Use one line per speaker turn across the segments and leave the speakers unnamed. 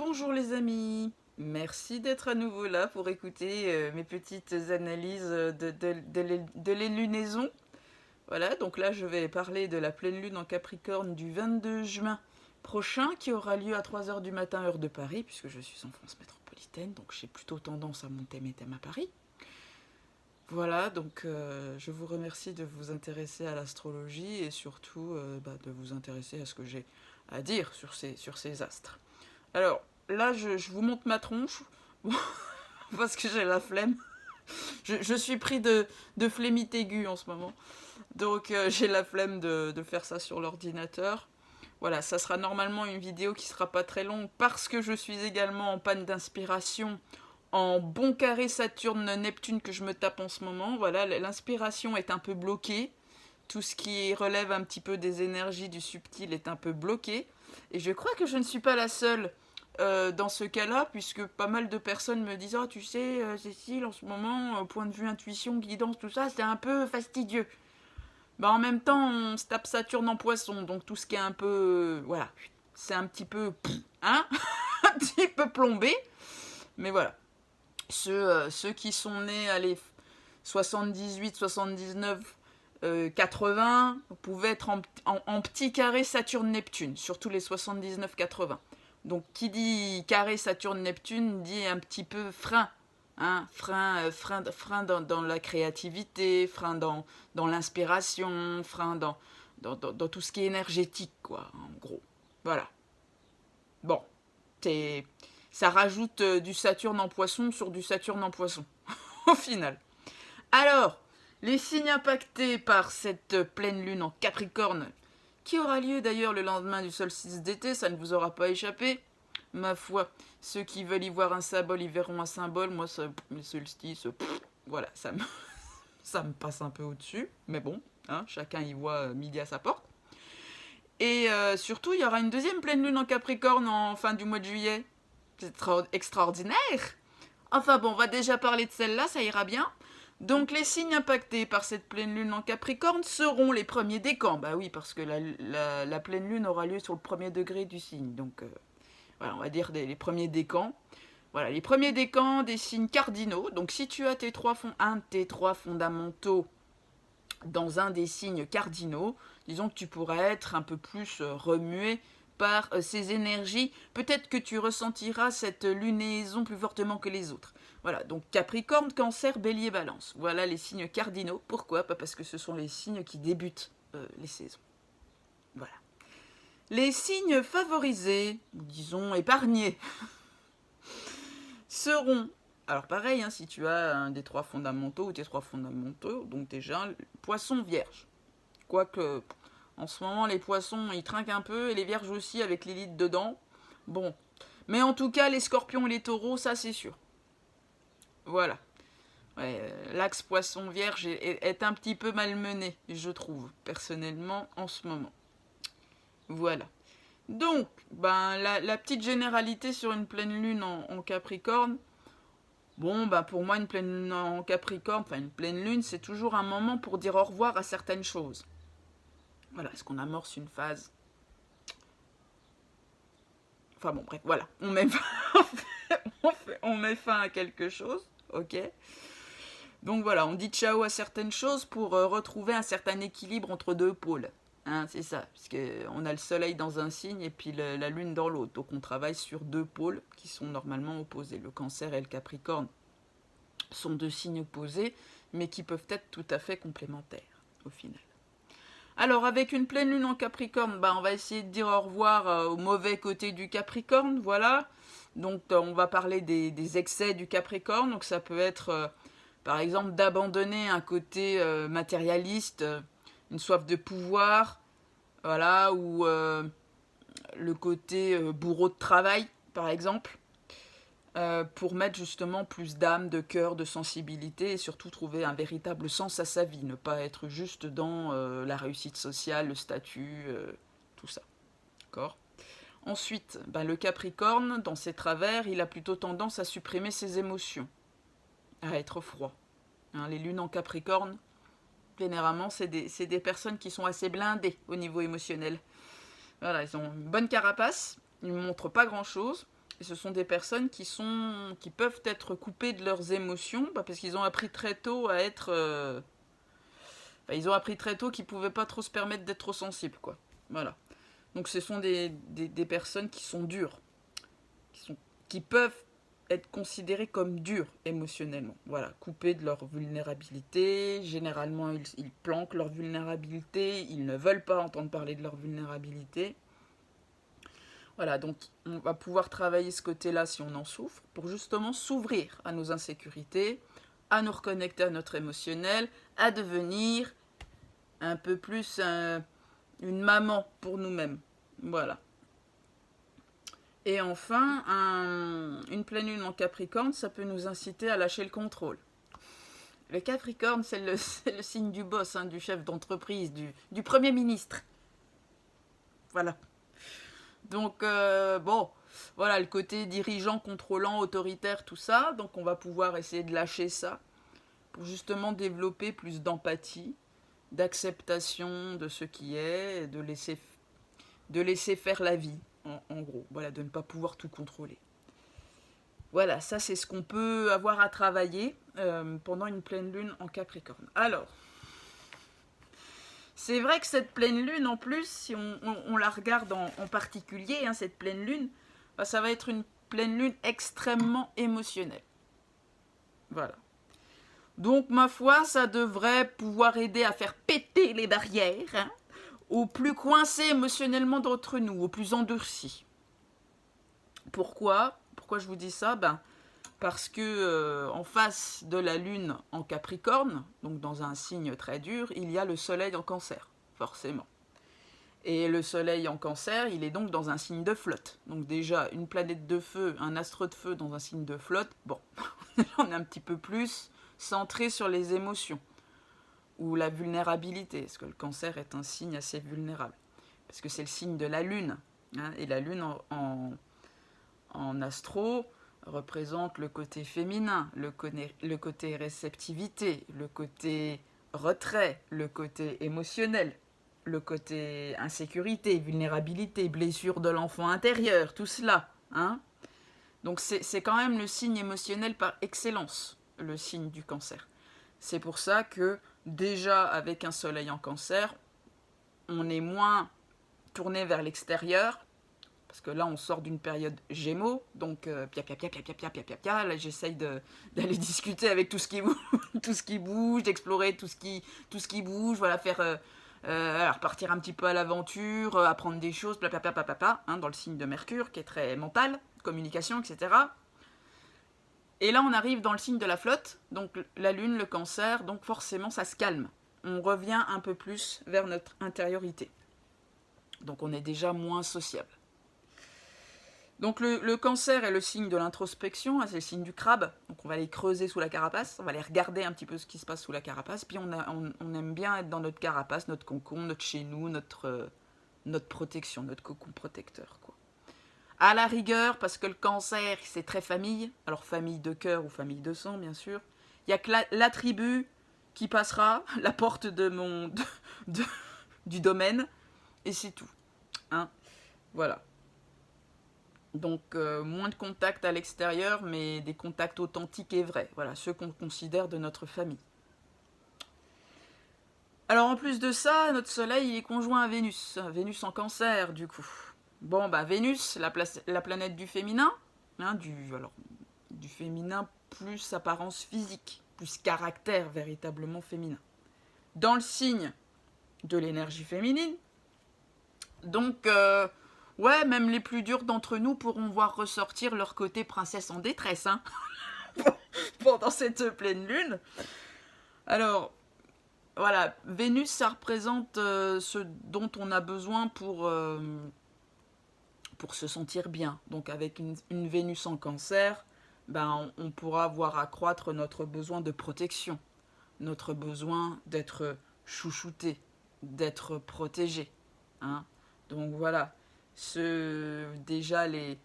Bonjour les amis, merci d'être à nouveau là pour écouter mes petites analyses de les lunaisons. Voilà, donc là je vais parler de la pleine lune en Capricorne du 22 juin prochain qui aura lieu à 3 heures du matin heure de Paris, puisque je suis en France métropolitaine, donc j'ai plutôt tendance à monter mes thèmes à Paris. Voilà, donc je vous remercie de vous intéresser à l'astrologie et surtout de vous intéresser à ce que j'ai à dire sur ces astres. Alors, là, je vous montre ma tronche, parce que j'ai la flemme. Je suis pris de flémite aiguë en ce moment. Donc, j'ai la flemme de faire ça sur l'ordinateur. Voilà, ça sera normalement une vidéo qui sera pas très longue, parce que je suis également en panne d'inspiration, en bon carré Saturne-Neptune que je me tape en ce moment. Voilà, l'inspiration est un peu bloquée. Tout ce qui relève un petit peu des énergies du subtil est un peu bloqué. Et je crois que je ne suis pas la seule dans ce cas-là, puisque pas mal de personnes me disent « Oh, tu sais, Cécile, en ce moment, au point de vue intuition, guidance, tout ça, c'est un peu fastidieux. » Bah, en même temps, on se tape Saturne en poisson, donc tout ce qui est un peu... voilà, c'est un petit peu... hein un petit peu plombé. Mais voilà. Ceux qui sont nés à les 78, 79, 80 pouvaient être en petit carré Saturne-Neptune, surtout les 79-80. Donc qui dit carré Saturne-Neptune dit un petit peu frein. Hein, frein dans la créativité, frein dans l'inspiration, frein dans tout ce qui est énergétique, quoi, en gros. Voilà. Bon, ça rajoute du Saturne en poisson sur du Saturne en poisson, au final. Alors, les signes impactés par cette pleine lune en Capricorne, qui aura lieu d'ailleurs le lendemain du solstice d'été, ça ne vous aura pas échappé. Ma foi, ceux qui veulent y voir un symbole, y verront un symbole. Moi, le solstice, voilà, ça me passe un peu au-dessus. Mais bon, hein, chacun y voit midi à sa porte. Et surtout, il y aura une deuxième pleine lune en Capricorne en fin du mois de juillet. C'est extraordinaire. Enfin bon, on va déjà parler de celle-là, ça ira bien. Donc les signes impactés par cette pleine lune en Capricorne seront les premiers décans. Bah oui, parce que la pleine lune aura lieu sur le premier degré du signe. Donc voilà, on va dire les premiers décans. Voilà, les premiers décans des signes cardinaux. Donc si tu as un de tes trois fondamentaux dans un des signes cardinaux, disons que tu pourrais être un peu plus remué par ces énergies. Peut-être que tu ressentiras cette lunaison plus fortement que les autres. Voilà, donc Capricorne, Cancer, Bélier, Balance. Voilà les signes cardinaux. Pourquoi ? Pas parce que ce sont les signes qui débutent les saisons. Voilà. Les signes favorisés, disons épargnés, seront... Alors pareil, hein, si tu as un des trois fondamentaux ou tes trois fondamentaux, donc déjà, Poisson, Vierge. Quoique, en ce moment, les poissons, ils trinquent un peu, et les vierges aussi, avec l'élite dedans. Bon. Mais en tout cas, les scorpions et les taureaux, ça c'est sûr. Voilà. Ouais, l'axe poisson-vierge est un petit peu malmené, je trouve, personnellement, en ce moment. Voilà. Donc, la petite généralité sur une pleine lune en Capricorne, bon, pour moi, une pleine lune en Capricorne, enfin une pleine lune, c'est toujours un moment pour dire au revoir à certaines choses. Voilà, est-ce qu'on amorce une phase? Enfin bon, bref, voilà. On met fin à quelque chose, ok? Donc voilà, on dit ciao à certaines choses pour retrouver un certain équilibre entre deux pôles. Hein, c'est ça, puisqu'on a le soleil dans un signe et puis la lune dans l'autre. Donc on travaille sur deux pôles qui sont normalement opposés. Le Cancer et le Capricorne sont deux signes opposés, mais qui peuvent être tout à fait complémentaires, au final. Alors, avec une pleine lune en Capricorne, on va essayer de dire au revoir au mauvais côté du Capricorne, voilà. Donc, on va parler des excès du Capricorne. Donc, ça peut être, par exemple, d'abandonner un côté matérialiste, une soif de pouvoir, voilà, ou le côté bourreau de travail, par exemple, pour mettre justement plus d'âme, de cœur, de sensibilité et surtout trouver un véritable sens à sa vie, ne pas être juste dans la réussite sociale, le statut, tout ça. D'accord ? Ensuite, le Capricorne, dans ses travers, il a plutôt tendance à supprimer ses émotions, à être froid. Hein, les lunes en Capricorne, généralement, c'est des personnes qui sont assez blindées au niveau émotionnel. Voilà, ils ont une bonne carapace, ils ne montrent pas grand-chose. Et ce sont des personnes qui peuvent être coupées de leurs émotions, parce qu'ils ont appris très tôt à être... ils ont appris très tôt qu'ils ne pouvaient pas trop se permettre d'être trop sensibles, quoi. Voilà. Donc ce sont des personnes qui sont dures, qui peuvent être considérées comme dures émotionnellement. Voilà, coupées de leur vulnérabilité. Généralement, ils planquent leur vulnérabilité, ils ne veulent pas entendre parler de leur vulnérabilité. Voilà, donc on va pouvoir travailler ce côté-là si on en souffre, pour justement s'ouvrir à nos insécurités, à nous reconnecter à notre émotionnel, à devenir un peu plus une maman pour nous-mêmes. Voilà. Et enfin, une pleine lune en Capricorne, ça peut nous inciter à lâcher le contrôle. Le Capricorne, c'est le signe du boss, du chef d'entreprise, du Premier ministre. Voilà. Donc, voilà, le côté dirigeant, contrôlant, autoritaire, tout ça. Donc, on va pouvoir essayer de lâcher ça pour justement développer plus d'empathie, d'acceptation de ce qui est, et de laisser faire la vie, en gros. Voilà, de ne pas pouvoir tout contrôler. Voilà, ça c'est ce qu'on peut avoir à travailler pendant une pleine lune en Capricorne. Alors, c'est vrai que cette pleine lune, en plus, si on la regarde en particulier, cette pleine lune, ça va être une pleine lune extrêmement émotionnelle. Voilà. Donc, ma foi, ça devrait pouvoir aider à faire péter les barrières aux plus coincés émotionnellement d'entre nous, aux plus endurcis. Pourquoi je vous dis ça ? Parce que en face de la lune en Capricorne, donc dans un signe très dur, il y a le soleil en Cancer, forcément. Et le soleil en Cancer, il est donc dans un signe de flotte. Donc déjà, une planète de feu, un astre de feu dans un signe de flotte, bon, on est un petit peu plus centré sur les émotions ou la vulnérabilité, parce que le Cancer est un signe assez vulnérable, parce que c'est le signe de la lune, et la lune en astro représente le côté féminin, le côté réceptivité, le côté retrait, le côté émotionnel, le côté insécurité, vulnérabilité, blessure de l'enfant intérieur, tout cela. Donc c'est quand même le signe émotionnel par excellence, le signe du Cancer. C'est pour ça que déjà avec un soleil en Cancer, on est moins tourné vers l'extérieur, parce que là on sort d'une période Gémeaux, donc là j'essaye d'aller discuter avec tout ce qui bouge, d'explorer tout ce qui bouge, voilà, faire repartir un petit peu à l'aventure, apprendre des choses, dans le signe de Mercure qui est très mental, communication, etc. Et là on arrive dans le signe de la flotte, donc la lune, le Cancer, donc forcément ça se calme. On revient un peu plus vers notre intériorité. Donc on est déjà moins sociable. Donc le Cancer est le signe de l'introspection, c'est le signe du crabe. Donc on va aller creuser sous la carapace, on va aller regarder un petit peu ce qui se passe sous la carapace. Puis on aime bien être dans notre carapace, notre cocon, notre chez nous, notre protection, notre cocon protecteur, quoi. À la rigueur, parce que le Cancer, c'est très famille, alors famille de cœur ou famille de sang, bien sûr, il n'y a que la tribu qui passera, la porte du domaine, et c'est tout. Voilà. Donc, moins de contacts à l'extérieur, mais des contacts authentiques et vrais. Voilà, ceux qu'on considère de notre famille. Alors, en plus de ça, notre soleil il est conjoint à Vénus. Vénus en Cancer, du coup. Bon, Vénus, la planète du féminin, du féminin plus apparence physique, plus caractère véritablement féminin. Dans le signe de l'énergie féminine. Donc, même les plus durs d'entre nous pourront voir ressortir leur côté princesse en détresse, pendant cette pleine lune. Alors, voilà, Vénus, ça représente ce dont on a besoin pour se sentir bien. Donc, avec une Vénus en Cancer, on pourra voir accroître notre besoin de protection, notre besoin d'être chouchouté, d'être protégé. Donc, voilà. Déjà les...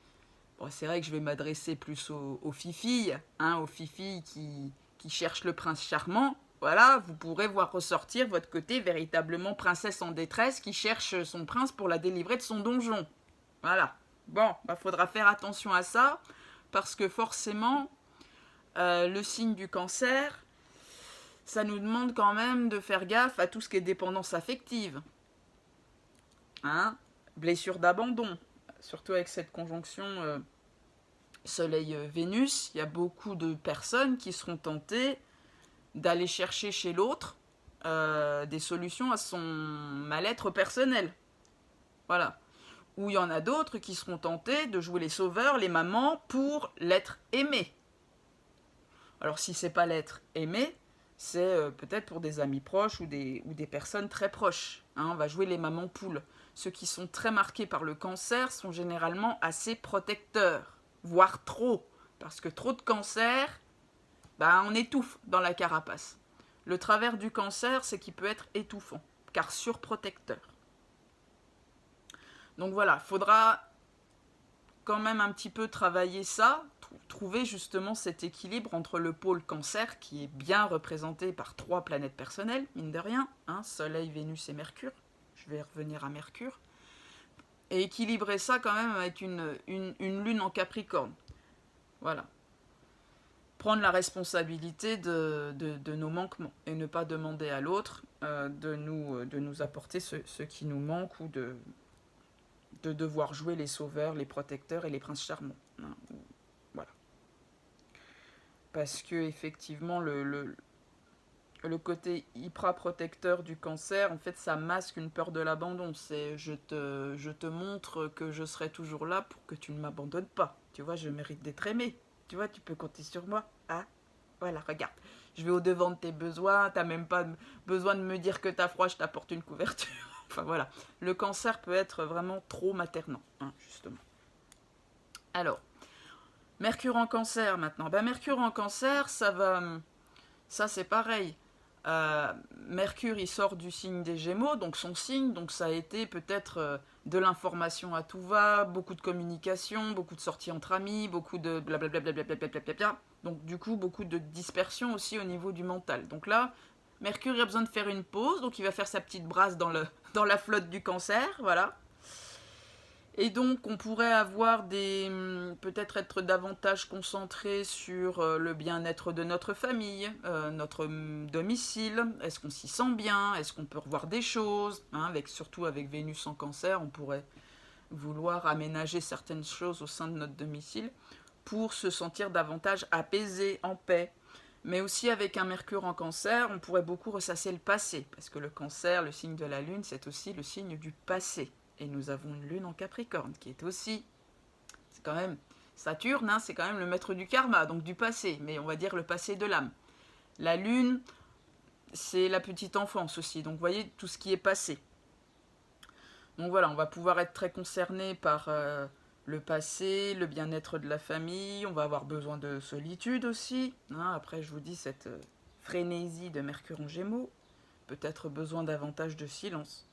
Bon, c'est vrai que je vais m'adresser plus aux fifilles, aux fifilles qui cherchent le prince charmant. Voilà, vous pourrez voir ressortir votre côté véritablement princesse en détresse qui cherche son prince pour la délivrer de son donjon. Voilà. Bon, bah, faudra faire attention à ça, parce que forcément, le signe du cancer, ça nous demande quand même de faire gaffe à tout ce qui est dépendance affective. Hein, blessure d'abandon, surtout avec cette conjonction Soleil-Vénus, il y a beaucoup de personnes qui seront tentées d'aller chercher chez l'autre des solutions à son mal-être personnel. Voilà. Ou il y en a d'autres qui seront tentés de jouer les sauveurs, les mamans, pour l'être aimé. Alors si c'est pas l'être aimé, c'est peut-être pour des amis proches ou des personnes très proches. Hein, on va jouer les mamans poules. Ceux qui sont très marqués par le cancer sont généralement assez protecteurs, voire trop. Parce que trop de cancer, bah, on étouffe dans la carapace. Le travers du cancer, c'est qu'il peut être étouffant, car surprotecteur. Donc voilà, faudra quand même un petit peu travailler ça, trouver justement cet équilibre entre le pôle cancer, qui est bien représenté par 3 planètes personnelles, mine de rien, hein, Soleil, Vénus et Mercure, je vais revenir à Mercure, et équilibrer ça quand même avec une lune en Capricorne. Voilà. Prendre la responsabilité de nos manquements, et ne pas demander à l'autre de nous apporter ce qui nous manque, ou de devoir jouer les sauveurs, les protecteurs et les princes charmants. Hein, voilà. Parce que effectivement, le côté hyper protecteur du cancer, en fait, ça masque une peur de l'abandon. C'est je te montre que je serai toujours là pour que tu ne m'abandonnes pas. Tu vois, je mérite d'être aimé. Tu vois, tu peux compter sur moi. Ah, voilà, regarde. Je vais au-devant de tes besoins. T'as même pas besoin de me dire que t'as froid, je t'apporte une couverture. Enfin voilà, le cancer peut être vraiment trop maternant, hein, justement. Alors, Mercure en cancer maintenant. Ben, Mercure en cancer, ça c'est pareil. Mercure, il sort du signe des Gémeaux, donc son signe, donc ça a été peut-être de l'information à tout va, beaucoup de communication, beaucoup de sorties entre amis, beaucoup de blablabla. Donc du coup, beaucoup de dispersion aussi au niveau du mental. Donc là, Mercure il a besoin de faire une pause, donc il va faire sa petite brasse dans la flotte du cancer, voilà. Et donc on pourrait avoir peut-être être davantage concentré sur le bien-être de notre famille, notre domicile, est-ce qu'on s'y sent bien, est-ce qu'on peut revoir des choses, hein, surtout avec Vénus en cancer, on pourrait vouloir aménager certaines choses au sein de notre domicile pour se sentir davantage apaisé, en paix. Mais aussi avec un Mercure en cancer, on pourrait beaucoup ressasser le passé, parce que le cancer, le signe de la lune, c'est aussi le signe du passé. Et nous avons une lune en Capricorne, qui est aussi, c'est quand même Saturne, hein, c'est quand même le maître du karma, donc du passé, mais on va dire le passé de l'âme. La lune, c'est la petite enfance aussi, donc vous voyez tout ce qui est passé. Donc voilà, on va pouvoir être très concerné par le passé, le bien-être de la famille, on va avoir besoin de solitude aussi. Hein, après, je vous dis, cette frénésie de Mercure en Gémeaux, peut-être besoin davantage de silence.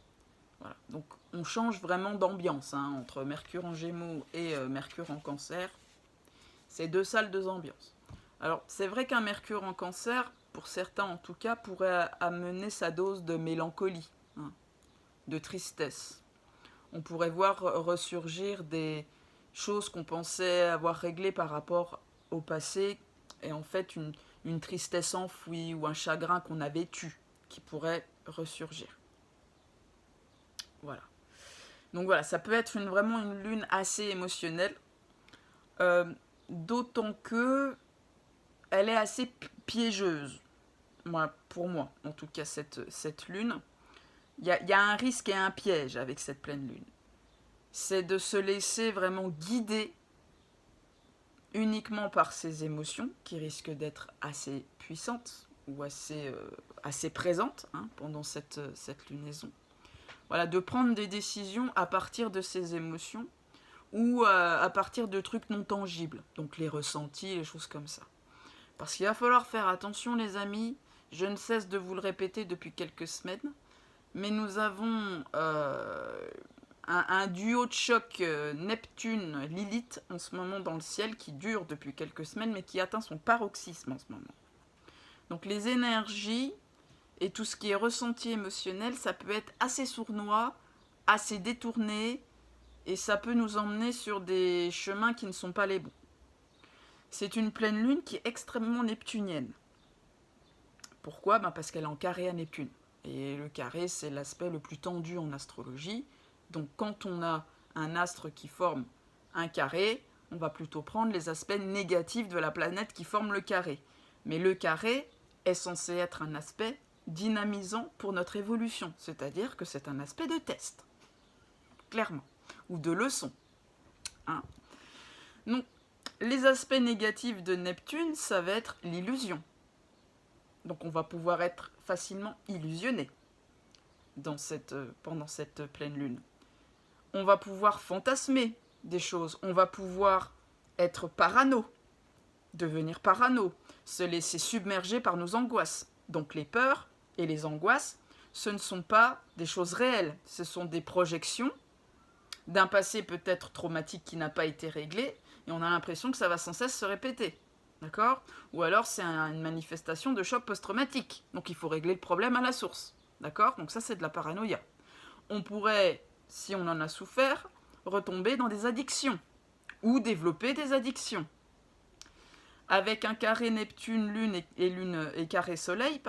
Voilà. Donc on change vraiment d'ambiance, hein, entre Mercure en Gémeaux et Mercure en Cancer. C'est 2 salles, 2 ambiances. Alors c'est vrai qu'un Mercure en Cancer, pour certains en tout cas, pourrait amener sa dose de mélancolie, hein, de tristesse. On pourrait voir ressurgir des choses qu'on pensait avoir réglées par rapport au passé, et en fait une tristesse enfouie ou un chagrin qu'on avait tué qui pourrait ressurgir. Voilà. Donc voilà, ça peut être vraiment une lune assez émotionnelle, d'autant que elle est assez piégeuse. Pour moi, en tout cas, cette lune. Il y a un risque et un piège avec cette pleine lune. C'est de se laisser vraiment guider uniquement par ses émotions, qui risquent d'être assez puissantes ou assez présentes, hein, pendant cette lunaison. Voilà, de prendre des décisions à partir de ses émotions ou à partir de trucs non tangibles, donc les ressentis, les choses comme ça. Parce qu'il va falloir faire attention, les amis, je ne cesse de vous le répéter depuis quelques semaines, mais nous avons un duo de choc Neptune-Lilith en ce moment dans le ciel qui dure depuis quelques semaines, mais qui atteint son paroxysme en ce moment. Donc les énergies et tout ce qui est ressenti émotionnel, ça peut être assez sournois, assez détourné, et ça peut nous emmener sur des chemins qui ne sont pas les bons. C'est une pleine lune qui est extrêmement neptunienne. Pourquoi? Parce qu'elle est en carré à Neptune. Et le carré, c'est l'aspect le plus tendu en astrologie. Donc quand on a un astre qui forme un carré, on va plutôt prendre les aspects négatifs de la planète qui forme le carré. Mais le carré est censé être un aspect dynamisant pour notre évolution. C'est-à-dire que c'est un aspect de test. Clairement. Ou de leçon. Hein. Donc, les aspects négatifs de Neptune, ça va être l'illusion. Donc on va pouvoir être facilement illusionné pendant cette pleine lune. On va pouvoir fantasmer des choses. On va pouvoir être parano, devenir parano, se laisser submerger par nos angoisses. Donc les peurs et les angoisses, ce ne sont pas des choses réelles. Ce sont des projections d'un passé peut-être traumatique qui n'a pas été réglé, et on a l'impression que ça va sans cesse se répéter. D'accord? Ou alors c'est une manifestation de choc post-traumatique. Donc il faut régler le problème à la source. D'accord? Donc ça c'est de la paranoïa. On pourrait, si on en a souffert, retomber dans des addictions. Ou développer des addictions. Avec un carré Neptune, Lune et carré Soleil,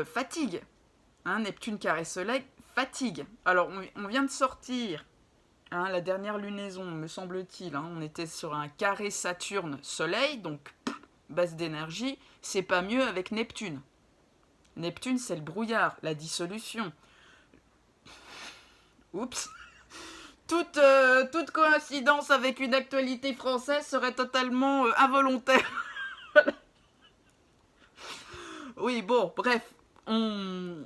fatigue. Hein, Neptune carré Soleil, fatigue. Alors on vient de sortir la dernière lunaison, me semble-t-il, on était sur un carré Saturne-Soleil, donc baisse d'énergie, c'est pas mieux avec Neptune. Neptune, c'est le brouillard, la dissolution. Oups. Toute coïncidence avec une actualité française serait totalement involontaire. Oui, bon, bref, on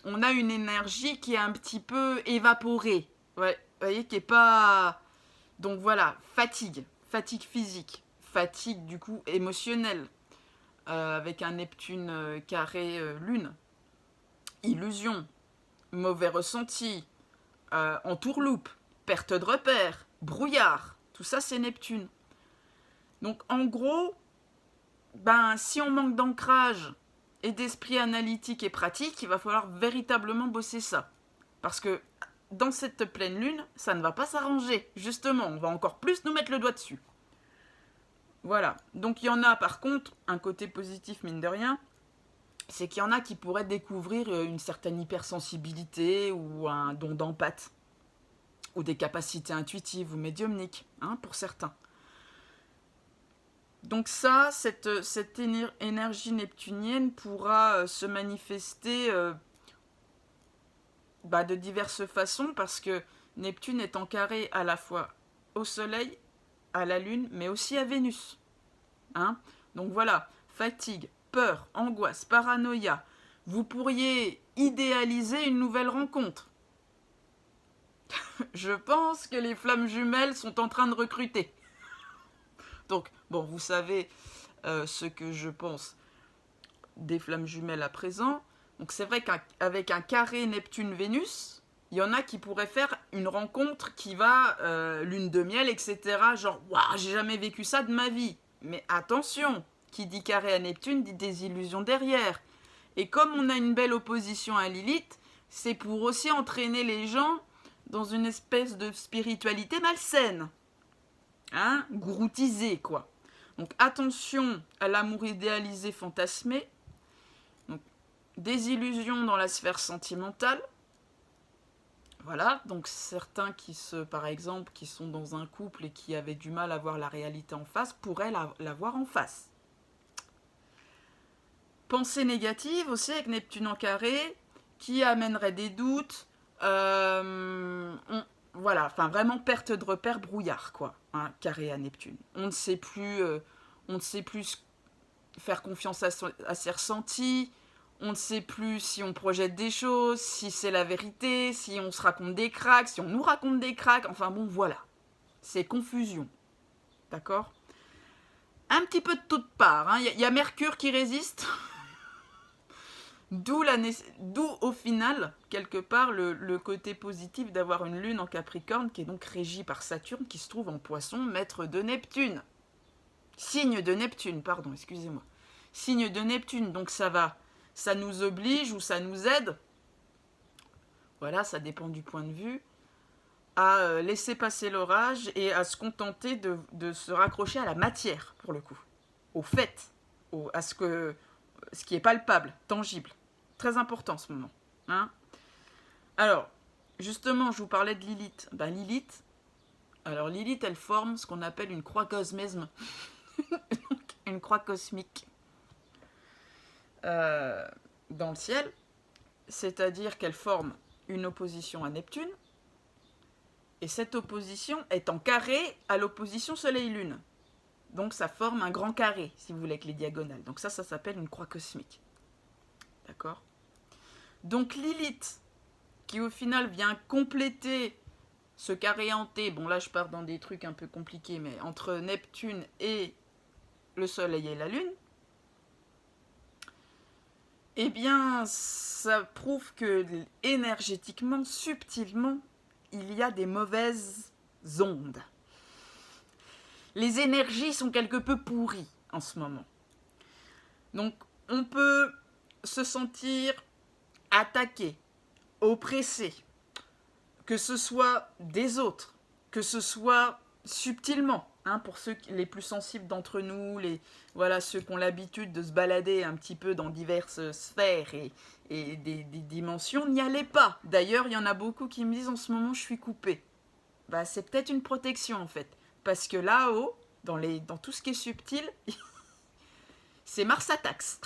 a une énergie qui est un petit peu évaporée. Ouais, vous voyez, qui est pas... Donc voilà, fatigue physique, fatigue du coup émotionnelle, avec un Neptune carré Lune, illusion, mauvais ressenti, entourloupe, perte de repères, brouillard, tout ça c'est Neptune. Donc en gros, si on manque d'ancrage et d'esprit analytique et pratique, il va falloir véritablement bosser ça. Parce que dans cette pleine lune, ça ne va pas s'arranger. Justement, on va encore plus nous mettre le doigt dessus. Voilà. Donc il y en a par contre, un côté positif mine de rien, c'est qu'il y en a qui pourraient découvrir une certaine hypersensibilité ou un don d'empathie. Ou des capacités intuitives ou médiumniques, pour certains. Donc ça, cette énergie neptunienne pourra se manifester de diverses façons, parce que Neptune est en carré à la fois au Soleil, à la Lune, mais aussi à Vénus. Donc voilà, fatigue, peur, angoisse, paranoïa. Vous pourriez idéaliser une nouvelle rencontre. Je pense que les flammes jumelles sont en train de recruter. Donc, bon, vous savez ce que je pense des flammes jumelles à présent. Donc c'est vrai qu'avec un carré Neptune-Vénus, il y en a qui pourraient faire une rencontre qui va lune de miel, etc. Genre, waouh, j'ai jamais vécu ça de ma vie. Mais attention, qui dit carré à Neptune dit des illusions derrière. Et comme on a une belle opposition à Lilith, c'est pour aussi entraîner les gens dans une espèce de spiritualité malsaine. Groutisée, quoi. Donc attention à l'amour idéalisé fantasmé. Donc, des illusions dans la sphère sentimentale. Voilà, donc certains par exemple, qui sont dans un couple et qui avaient du mal à voir la réalité en face, pourraient la voir en face. Pensée négative aussi avec Neptune en carré, qui amènerait des doutes, voilà, enfin vraiment perte de repère, brouillard, quoi, carré à Neptune. On ne sait plus faire confiance à ses ressentis, on ne sait plus si on projette des choses, si c'est la vérité, si on se raconte des cracks, si on nous raconte des cracks, enfin bon, voilà. C'est confusion. D'accord ? Un petit peu de toutes parts. Y a Mercure qui résiste. D'où au final, quelque part, le côté positif d'avoir une lune en Capricorne qui est donc régie par Saturne, qui se trouve en Poisson, maître de Neptune. Signe de Neptune, pardon, excusez-moi. Signe de Neptune, donc ça nous oblige ou ça nous aide. Voilà, ça dépend du point de vue. à laisser passer l'orage et à se contenter de se raccrocher à la matière, pour le coup, au fait, à ce qui est palpable, tangible. Très important en ce moment. Hein. Alors, justement, je vous parlais de Lilith. Ben, Lilith, elle forme ce qu'on appelle une croix cosmisme, une croix cosmique dans le ciel, c'est-à-dire qu'elle forme une opposition à Neptune, et cette opposition est en carré à l'opposition Soleil-Lune. Donc ça forme un grand carré, si vous voulez, avec les diagonales. Donc ça s'appelle une croix cosmique. D'accord ? Donc Lilith, qui au final vient compléter ce carré hanté, bon là je pars dans des trucs un peu compliqués, mais entre Neptune et le Soleil et la Lune, eh bien ça prouve que énergétiquement, subtilement, il y a des mauvaises ondes. Les énergies sont quelque peu pourries en ce moment. Donc on peut se sentir attaqué, oppressé, que ce soit des autres, que ce soit subtilement, hein, pour ceux les plus sensibles d'entre nous, ceux qui ont l'habitude de se balader un petit peu dans diverses sphères et des dimensions, n'y allez pas. D'ailleurs, il y en a beaucoup qui me disent en ce moment je suis coupé. Bah, c'est peut-être une protection en fait, parce que là-haut, dans tout ce qui est subtil, c'est Mars Attacks.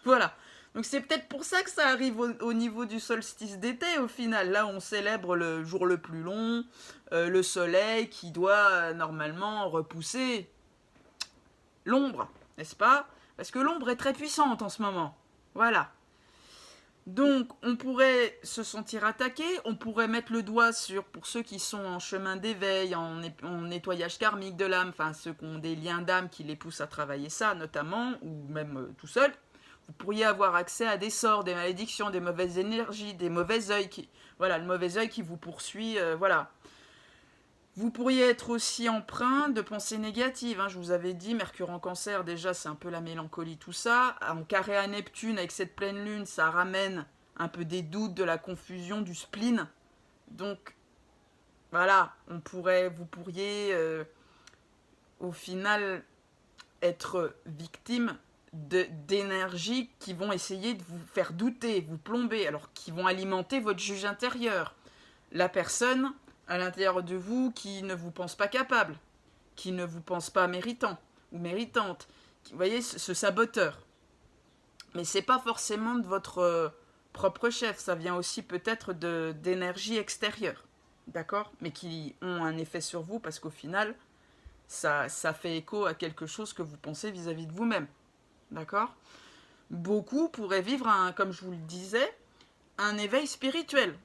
Voilà. Donc c'est peut-être pour ça que ça arrive au niveau du solstice d'été au final. Là, on célèbre le jour le plus long, le soleil qui doit normalement repousser l'ombre, n'est-ce pas ? Parce que l'ombre est très puissante en ce moment. Voilà. Donc on pourrait se sentir attaqué, on pourrait mettre le doigt pour ceux qui sont en chemin d'éveil, en nettoyage karmique de l'âme, enfin ceux qui ont des liens d'âme qui les poussent à travailler ça notamment, ou même tout seul. Vous pourriez avoir accès à des sorts, des malédictions, des mauvaises énergies, des mauvais œils le mauvais œil qui vous poursuit, voilà. Vous pourriez être aussi empreint de pensées négatives. Hein. Je vous avais dit, Mercure en Cancer, déjà, c'est un peu la mélancolie, tout ça. En carré à Neptune, avec cette pleine lune, ça ramène un peu des doutes, de la confusion, du spleen. Donc, voilà, vous pourriez, au final, être victime d'énergies qui vont essayer de vous faire douter, vous plomber, alors qui vont alimenter votre juge intérieur. La personne à l'intérieur de vous qui ne vous pense pas capable, qui ne vous pense pas méritant ou méritante. Vous voyez, ce saboteur. Mais c'est pas forcément de votre propre chef, ça vient aussi peut-être d'énergie extérieure, d'accord ? Mais qui ont un effet sur vous parce qu'au final, ça fait écho à quelque chose que vous pensez vis-à-vis de vous-même, d'accord ? Beaucoup pourraient vivre, comme je vous le disais, un éveil spirituel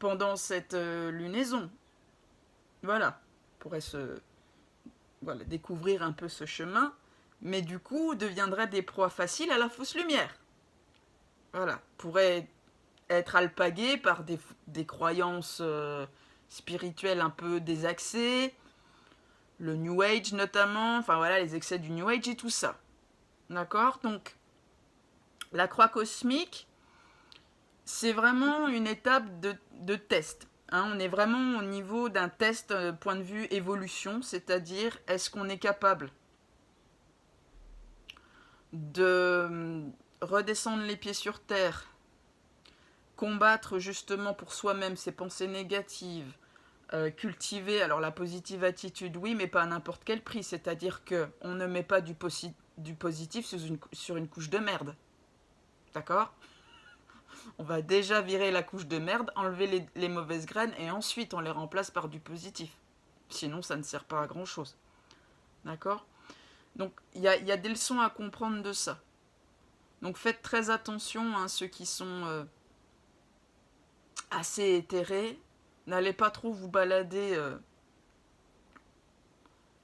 pendant cette lunaison. Voilà, pourrait découvrir un peu ce chemin, mais du coup deviendrait des proies faciles à la fausse lumière. Voilà, pourrait être alpagué par des croyances spirituelles un peu désaxées, le New Age notamment, enfin voilà, les excès du New Age et tout ça. D'accord ? Donc, la croix cosmique, c'est vraiment une étape de test. Hein, on est vraiment au niveau d'un test point de vue évolution, c'est-à-dire est-ce qu'on est capable de redescendre les pieds sur terre, combattre justement pour soi-même ces pensées négatives, cultiver, alors la positive attitude, oui, mais pas à n'importe quel prix, c'est-à-dire qu'on ne met pas du positif sur une couche de merde. D'accord ? On va déjà virer la couche de merde, enlever les mauvaises graines et ensuite on les remplace par du positif. Sinon, ça ne sert pas à grand-chose. D'accord ? Donc, il y a des leçons à comprendre de ça. Donc, faites très attention, hein, ceux qui sont assez éthérés. N'allez pas trop vous balader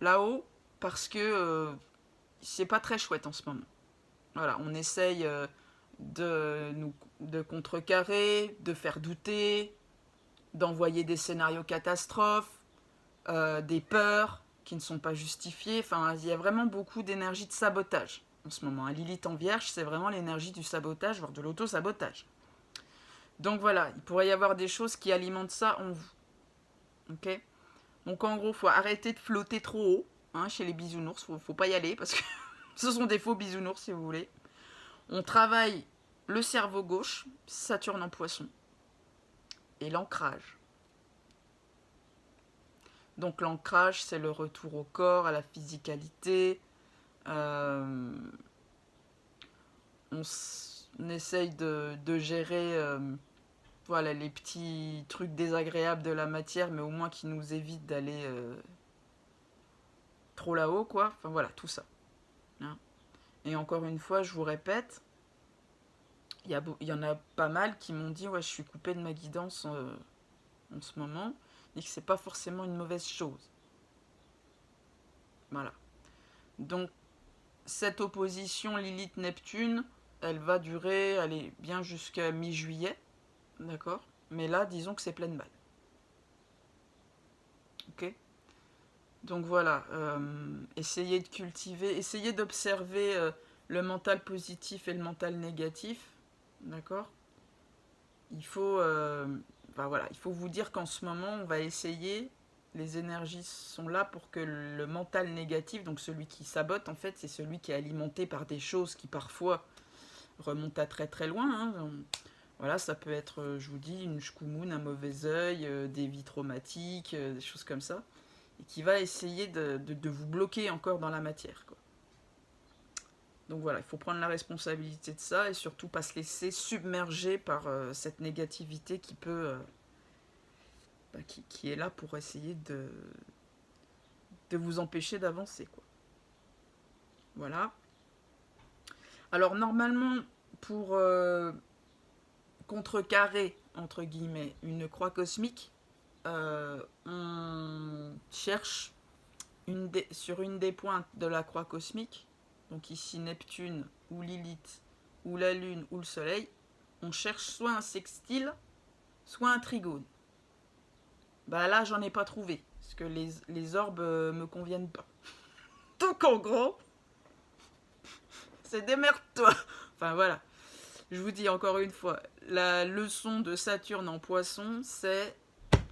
là-haut parce que c'est pas très chouette en ce moment. Voilà, on essaye de contrecarrer, de faire douter, d'envoyer des scénarios catastrophes, des peurs qui ne sont pas justifiées. Enfin, il y a vraiment beaucoup d'énergie de sabotage en ce moment. Lilith en Vierge, c'est vraiment l'énergie du sabotage, voire de l'auto-sabotage. Donc voilà, il pourrait y avoir des choses qui alimentent ça en vous. Ok? Donc en gros, faut arrêter de flotter trop haut, hein, chez les bisounours. Faut pas y aller parce que ce sont des faux bisounours si vous voulez. On travaille le cerveau gauche, Saturne en Poisson, et l'ancrage. Donc l'ancrage, c'est le retour au corps, à la physicalité. On essaye de gérer voilà, les petits trucs désagréables de la matière, mais au moins qui nous évitent d'aller trop là-haut, quoi. Enfin voilà, tout ça. Hein. Et encore une fois, je vous répète, il y en a pas mal qui m'ont dit ouais, je suis coupée de ma guidance en ce moment, et que c'est pas forcément une mauvaise chose. Voilà. Donc, cette opposition Lilith-Neptune, elle va durer, allez, bien jusqu'à mi-juillet, d'accord? Mais là, disons que c'est pleine balle. Ok? Donc voilà, essayez de cultiver, essayez d'observer le mental positif et le mental négatif, d'accord? Il faut, voilà, il faut vous dire qu'en ce moment, on va essayer, les énergies sont là pour que le mental négatif, donc celui qui sabote, en fait, c'est celui qui est alimenté par des choses qui parfois remontent à très très loin. Hein. Voilà, ça peut être, je vous dis, une shkumun, un mauvais œil, des vies traumatiques, des choses comme ça, et qui va essayer de vous bloquer encore dans la matière, quoi. Donc voilà, il faut prendre la responsabilité de ça et surtout pas se laisser submerger par cette négativité qui peut, qui est là pour essayer de vous empêcher d'avancer, quoi. Voilà. Alors normalement, pour contrecarrer, entre guillemets, une croix cosmique, on cherche sur une des pointes de la croix cosmique, donc ici Neptune ou Lilith ou la Lune ou le Soleil, on cherche soit un sextile, soit un trigone. Bah là, j'en ai pas trouvé, parce que les orbes me conviennent pas. Donc en gros, c'est démerde-toi. Enfin voilà, je vous dis encore une fois, la leçon de Saturne en Poisson, c'est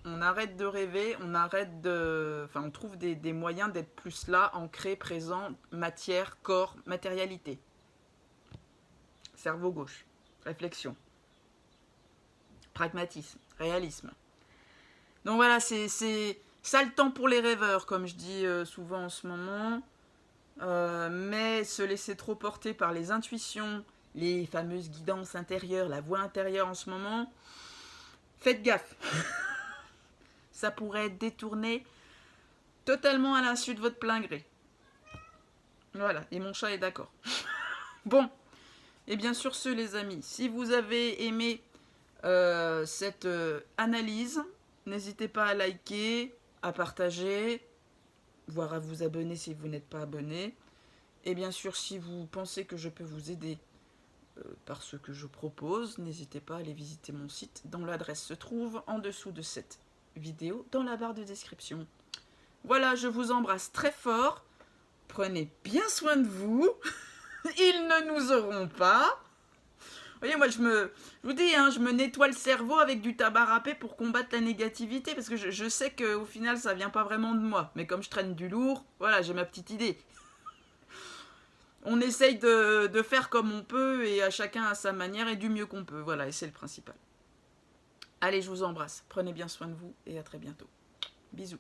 on arrête de rêver, on arrête de... Enfin, on trouve des moyens d'être plus là, ancré, présent, matière, corps, matérialité. Cerveau gauche, réflexion, pragmatisme, réalisme. Donc voilà, c'est ça le temps pour les rêveurs, comme je dis souvent en ce moment. Mais se laisser trop porter par les intuitions, les fameuses guidances intérieures, la voix intérieure en ce moment, faites gaffe. Ça pourrait être détourné totalement à l'insu de votre plein gré. Voilà, et mon chat est d'accord. Bon, et bien sûr ce les amis, si vous avez aimé cette analyse, n'hésitez pas à liker, à partager, voire à vous abonner si vous n'êtes pas abonné. Et bien sûr, si vous pensez que je peux vous aider par ce que je propose, n'hésitez pas à aller visiter mon site dont l'adresse se trouve en dessous de cette vidéo dans la barre de description. Voilà, je vous embrasse très fort. Prenez bien soin de vous. Ils ne nous auront pas. Vous voyez, moi, je vous dis, hein, je me nettoie le cerveau avec du tabac râpé pour combattre la négativité, parce que je sais qu'au final, ça vient pas vraiment de moi. Mais comme je traîne du lourd, voilà, j'ai ma petite idée. On essaye de faire comme on peut, et à chacun à sa manière, et du mieux qu'on peut. Voilà, et c'est le principal. Allez, je vous embrasse. Prenez bien soin de vous, et à très bientôt. Bisous.